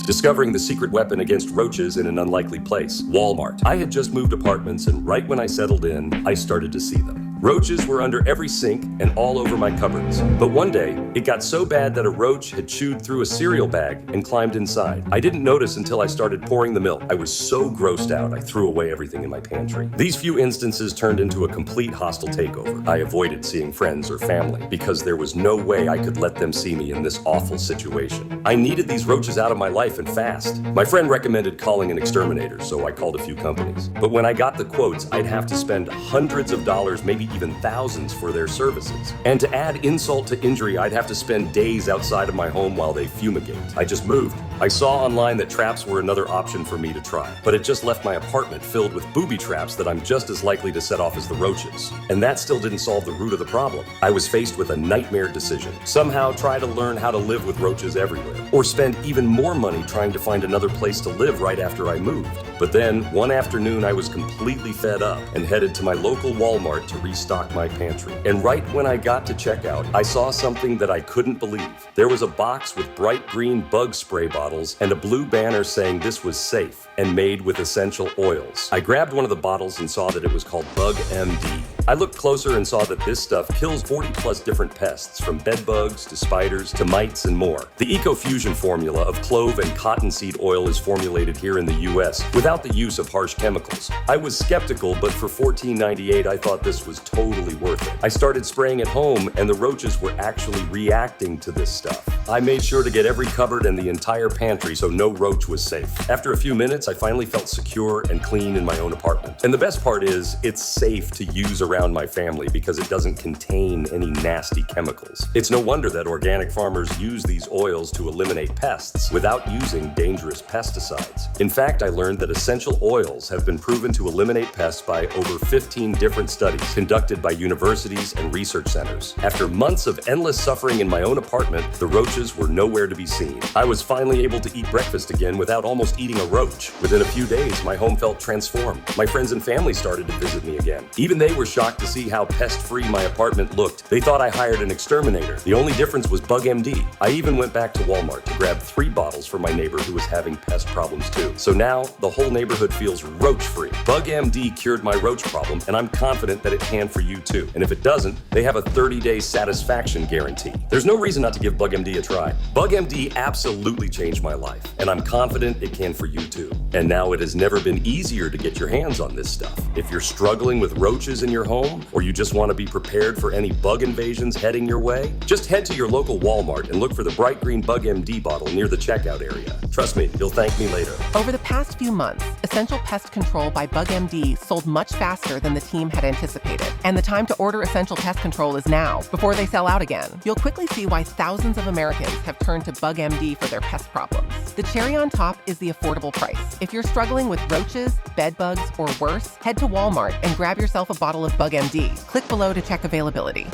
discovering the secret weapon against roaches in an unlikely place, Walmart. I had just moved apartments, and right when I settled in, I started to see them. Roaches were under every sink and all over my cupboards. But one day, it got so bad that a roach had chewed through a cereal bag and climbed inside. I didn't notice until I started pouring the milk. I was so grossed out, I threw away everything in my pantry. These few instances turned into a complete hostile takeover. I avoided seeing friends or family because there was no way I could let them see me in this awful situation. I needed these roaches out of my life and fast. My friend recommended calling an exterminator, so I called a few companies. But when I got the quotes, I'd have to spend hundreds of dollars, maybe even thousands for their services. And to add insult to injury, I'd have to spend days outside of my home while they fumigate. I just moved. I saw online that traps were another option for me to try, but it just left my apartment filled with booby traps that I'm just as likely to set off as the roaches. And that still didn't solve the root of the problem. I was faced with a nightmare decision. Somehow try to learn how to live with roaches everywhere, or spend even more money trying to find another place to live right after I moved. But then, one afternoon, I was completely fed up and headed to my local Walmart to restock my pantry. And right when I got to checkout, I saw something that I couldn't believe. There was a box with bright green bug spray bottles and a blue banner saying this was safe and made with essential oils. I grabbed one of the bottles and saw that it was called BugMD. I looked closer and saw that this stuff kills 40 plus different pests, from bed bugs to spiders to mites and more. The EcoFusion formula of clove and cottonseed oil is formulated here in the US without the use of harsh chemicals. I was skeptical, but for $14.98 I thought this was totally worth it. I started spraying at home and the roaches were actually reacting to this stuff. I made sure to get every cupboard and the entire pantry so no roach was safe. After a few minutes, I finally felt secure and clean in my own apartment. And the best part is, it's safe to use around my family because it doesn't contain any nasty chemicals. It's no wonder that organic farmers use these oils to eliminate pests without using dangerous pesticides. In fact, I learned that essential oils have been proven to eliminate pests by over 15 different studies conducted by universities and research centers. After months of endless suffering in my own apartment, the roaches were nowhere to be seen. I was finally able to eat breakfast again without almost eating a roach. Within a few days, my home felt transformed. My friends and family started to visit me again. Even they were shocked to see how pest-free my apartment looked. They thought I hired an exterminator. The only difference was BugMD. I even went back to Walmart to grab 3 bottles for my neighbor who was having pest problems too. So now, the whole neighborhood feels roach-free. BugMD cured my roach problem, and I'm confident that it can for you too. And if it doesn't, they have a 30-day satisfaction guarantee. There's no reason not to give BugMD a try. BugMD absolutely changed my life, and I'm confident it can for you too. And now it has never been easier to get your hands on this stuff. If you're struggling with roaches in your home, or you just want to be prepared for any bug invasions heading your way, just head to your local Walmart and look for the bright green BugMD bottle near the checkout area. Trust me, you'll thank me later. Over the past few months, Essential Pest Control by BugMD sold much faster than the team had anticipated. And the time to order Essential Pest Control is now, before they sell out again. You'll quickly see why thousands of Americans have turned to BugMD for their pest problems. The cherry on top is the affordable price. If you're struggling with roaches, bed bugs, or worse, head to Walmart and grab yourself a bottle of BugMD. Click below to check availability.